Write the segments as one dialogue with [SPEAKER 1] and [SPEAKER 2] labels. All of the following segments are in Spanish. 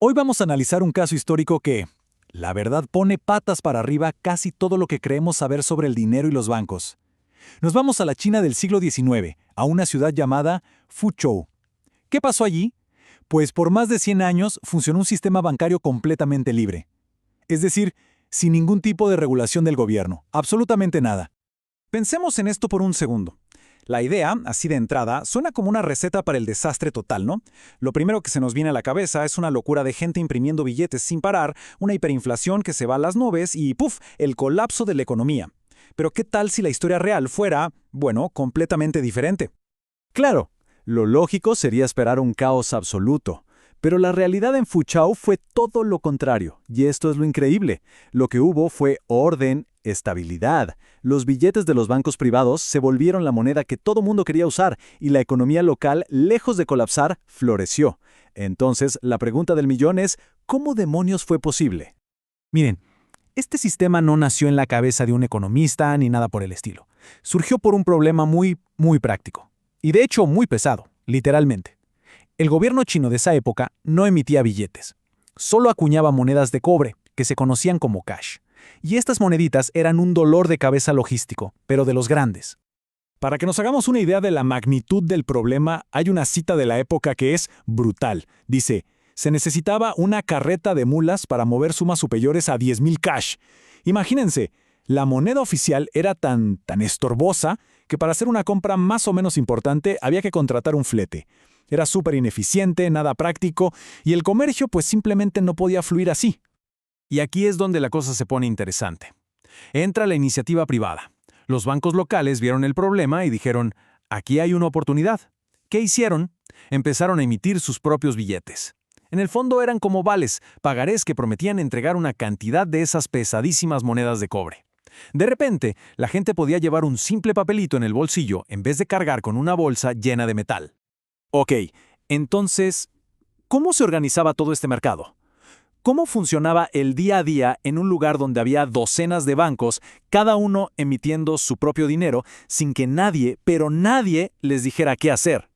[SPEAKER 1] Hoy vamos a analizar un caso histórico que, la verdad, pone patas para arriba casi todo lo que creemos saber sobre el dinero y los bancos. Nos vamos a la China del siglo XIX, a una ciudad llamada Fuzhou. ¿Qué pasó allí? Pues por más de 100 años funcionó un sistema bancario completamente libre. Es decir, sin ningún tipo de regulación del gobierno, absolutamente nada. Pensemos en esto por un segundo. La idea, así de entrada, suena como una receta para el desastre total, ¿no? Lo primero que se nos viene a la cabeza es una locura de gente imprimiendo billetes sin parar, una hiperinflación que se va a las nubes y ¡puf!, el colapso de la economía. Pero ¿qué tal si la historia real fuera, bueno, completamente diferente? Claro, lo lógico sería esperar un caos absoluto. Pero la realidad en Fuzhou fue todo lo contrario, y esto es lo increíble. Lo que hubo fue orden, estabilidad. Los billetes de los bancos privados se volvieron la moneda que todo mundo quería usar, y la economía local, lejos de colapsar, floreció. Entonces, la pregunta del millón es, ¿cómo demonios fue posible? Miren, este sistema no nació en la cabeza de un economista ni nada por el estilo. Surgió por un problema muy práctico. Y de hecho, muy pesado, literalmente. El gobierno chino de esa época no emitía billetes. Solo acuñaba monedas de cobre, que se conocían como cash. Y estas moneditas eran un dolor de cabeza logístico, pero de los grandes. Para que nos hagamos una idea de la magnitud del problema, hay una cita de la época que es brutal. Dice, se necesitaba una carreta de mulas para mover sumas superiores a 10,000 cash. Imagínense, la moneda oficial era tan estorbosa que para hacer una compra más o menos importante había que contratar un flete. Era súper ineficiente, nada práctico, y el comercio pues simplemente no podía fluir así. Y aquí es donde la cosa se pone interesante. Entra la iniciativa privada. Los bancos locales vieron el problema y dijeron, aquí hay una oportunidad. ¿Qué hicieron? Empezaron a emitir sus propios billetes. En el fondo eran como vales, pagarés que prometían entregar una cantidad de esas pesadísimas monedas de cobre. De repente, la gente podía llevar un simple papelito en el bolsillo en vez de cargar con una bolsa llena de metal. Ok, entonces, ¿cómo se organizaba todo este mercado? ¿Cómo funcionaba el día a día en un lugar donde había docenas de bancos, cada uno emitiendo su propio dinero, sin que nadie, pero nadie, les dijera qué hacer?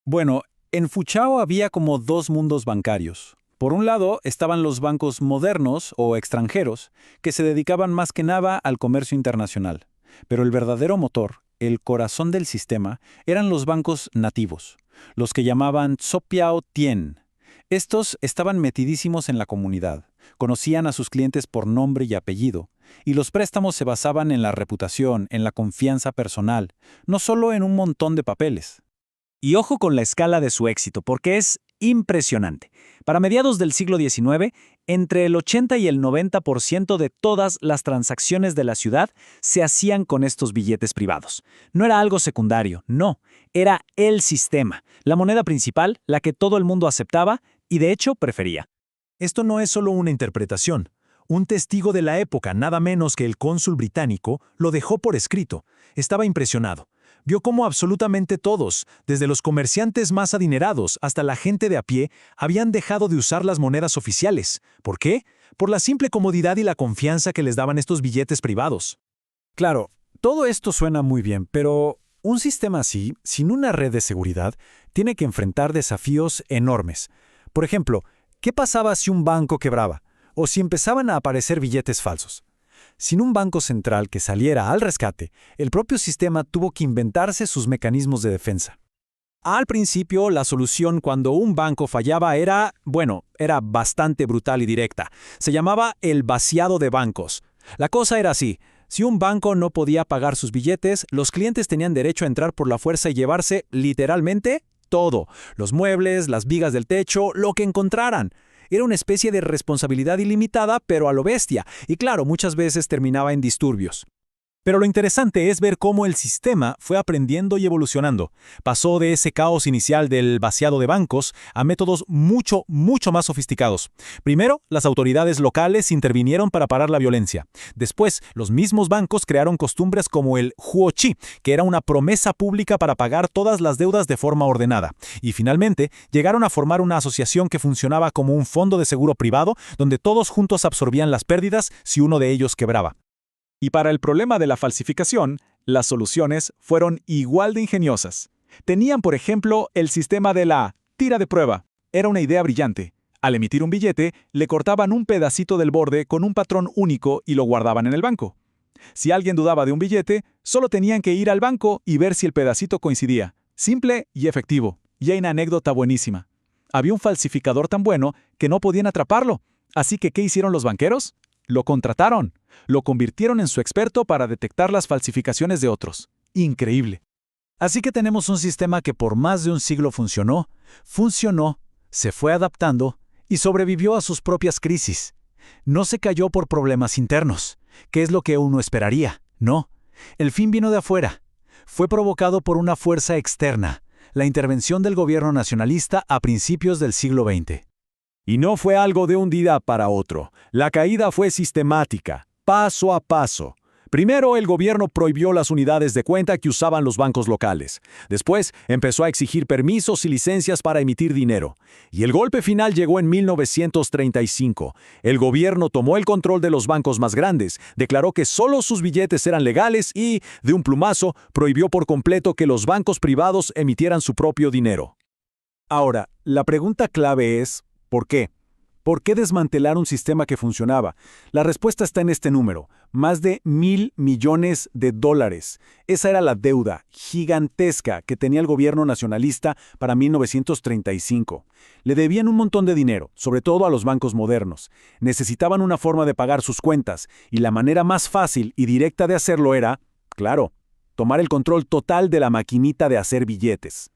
[SPEAKER 1] Bueno, en Fuzhou había como dos mundos bancarios. Por un lado estaban los bancos modernos o extranjeros, que se dedicaban más que nada al comercio internacional. Pero el verdadero motor, el corazón del sistema, eran los bancos nativos, los que llamaban Tsopiao Tien. Estos estaban metidísimos en la comunidad, conocían a sus clientes por nombre y apellido, y los préstamos se basaban en la reputación, en la confianza personal, no solo en un montón de papeles. Y ojo con la escala de su éxito, porque es impresionante. Para mediados del siglo XIX, entre el 80 y el 90% de todas las transacciones de la ciudad se hacían con estos billetes privados. No era algo secundario, no, era el sistema, la moneda principal, la que todo el mundo aceptaba y de hecho prefería. Esto no es solo una interpretación. Un testigo de la época, nada menos que el cónsul británico, lo dejó por escrito. Estaba impresionado. Vio cómo absolutamente todos, desde los comerciantes más adinerados hasta la gente de a pie, habían dejado de usar las monedas oficiales. ¿Por qué? Por la simple comodidad y la confianza que les daban estos billetes privados. Claro, todo esto suena muy bien, pero un sistema así, sin una red de seguridad, tiene que enfrentar desafíos enormes. Por ejemplo, ¿qué pasaba si un banco quebraba? O si empezaban a aparecer billetes falsos. Sin un banco central que saliera al rescate, el propio sistema tuvo que inventarse sus mecanismos de defensa. Al principio, la solución cuando un banco fallaba era bastante brutal y directa. Se llamaba el vaciado de bancos. La cosa era así. Si un banco no podía pagar sus billetes, los clientes tenían derecho a entrar por la fuerza y llevarse, literalmente, todo. Los muebles, las vigas del techo, lo que encontraran. Era una especie de responsabilidad ilimitada, pero a lo bestia, y claro, muchas veces terminaba en disturbios. Pero lo interesante es ver cómo el sistema fue aprendiendo y evolucionando. Pasó de ese caos inicial del vaciado de bancos a métodos mucho más sofisticados. Primero, las autoridades locales intervinieron para parar la violencia. Después, los mismos bancos crearon costumbres como el huoqi, que era una promesa pública para pagar todas las deudas de forma ordenada. Y finalmente, llegaron a formar una asociación que funcionaba como un fondo de seguro privado, donde todos juntos absorbían las pérdidas si uno de ellos quebraba. Y para el problema de la falsificación, las soluciones fueron igual de ingeniosas. Tenían, por ejemplo, el sistema de la tira de prueba. Era una idea brillante. Al emitir un billete, le cortaban un pedacito del borde con un patrón único y lo guardaban en el banco. Si alguien dudaba de un billete, solo tenían que ir al banco y ver si el pedacito coincidía. Simple y efectivo. Y hay una anécdota buenísima. Había un falsificador tan bueno que no podían atraparlo. Así que, ¿qué hicieron los banqueros? Lo contrataron. Lo convirtieron en su experto para detectar las falsificaciones de otros. Increíble. Así que tenemos un sistema que por más de un siglo funcionó, se fue adaptando y sobrevivió a sus propias crisis. No se cayó por problemas internos, que es lo que uno esperaría. No, el fin vino de afuera. Fue provocado por una fuerza externa, la intervención del gobierno nacionalista a principios del siglo XX.
[SPEAKER 2] Y no fue algo de un día para otro. La caída fue sistemática, paso a paso. Primero, el gobierno prohibió las unidades de cuenta que usaban los bancos locales. Después, empezó a exigir permisos y licencias para emitir dinero. Y el golpe final llegó en 1935. El gobierno tomó el control de los bancos más grandes, declaró que solo sus billetes eran legales y, de un plumazo, prohibió por completo que los bancos privados emitieran su propio dinero.
[SPEAKER 1] Ahora, la pregunta clave es, ¿por qué? ¿Por qué desmantelar un sistema que funcionaba? La respuesta está en este número, más de $1,000 millones. Esa era la deuda gigantesca que tenía el gobierno nacionalista para 1935. Le debían un montón de dinero, sobre todo a los bancos modernos. Necesitaban una forma de pagar sus cuentas, y la manera más fácil y directa de hacerlo era, claro, tomar el control total de la maquinita de hacer billetes.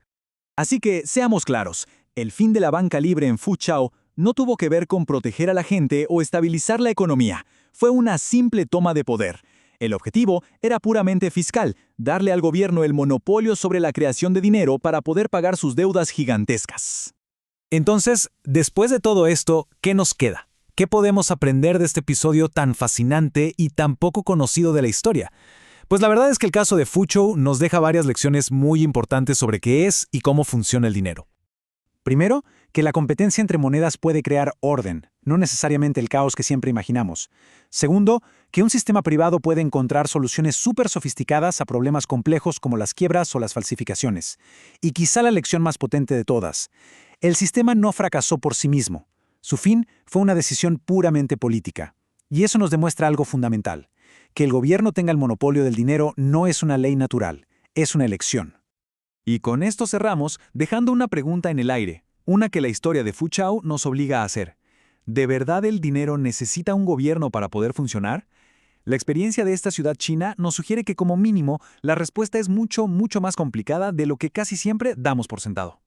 [SPEAKER 1] Así que, seamos claros, el fin de la banca libre en Foochow no tuvo que ver con proteger a la gente o estabilizar la economía. Fue una simple toma de poder. El objetivo era puramente fiscal, darle al gobierno el monopolio sobre la creación de dinero para poder pagar sus deudas gigantescas. Entonces, después de todo esto, ¿qué nos queda? ¿Qué podemos aprender de este episodio tan fascinante y tan poco conocido de la historia? Pues la verdad es que el caso de Foochow nos deja varias lecciones muy importantes sobre qué es y cómo funciona el dinero. Primero, que la competencia entre monedas puede crear orden, no necesariamente el caos que siempre imaginamos. Segundo, que un sistema privado puede encontrar soluciones súper sofisticadas a problemas complejos como las quiebras o las falsificaciones. Y quizá la lección más potente de todas, el sistema no fracasó por sí mismo. Su fin fue una decisión puramente política. Y eso nos demuestra algo fundamental. Que el gobierno tenga el monopolio del dinero no es una ley natural, es una elección. Y con esto cerramos dejando una pregunta en el aire, una que la historia de Foochow nos obliga a hacer. ¿De verdad el dinero necesita un gobierno para poder funcionar? La experiencia de esta ciudad china nos sugiere que como mínimo la respuesta es mucho más complicada de lo que casi siempre damos por sentado.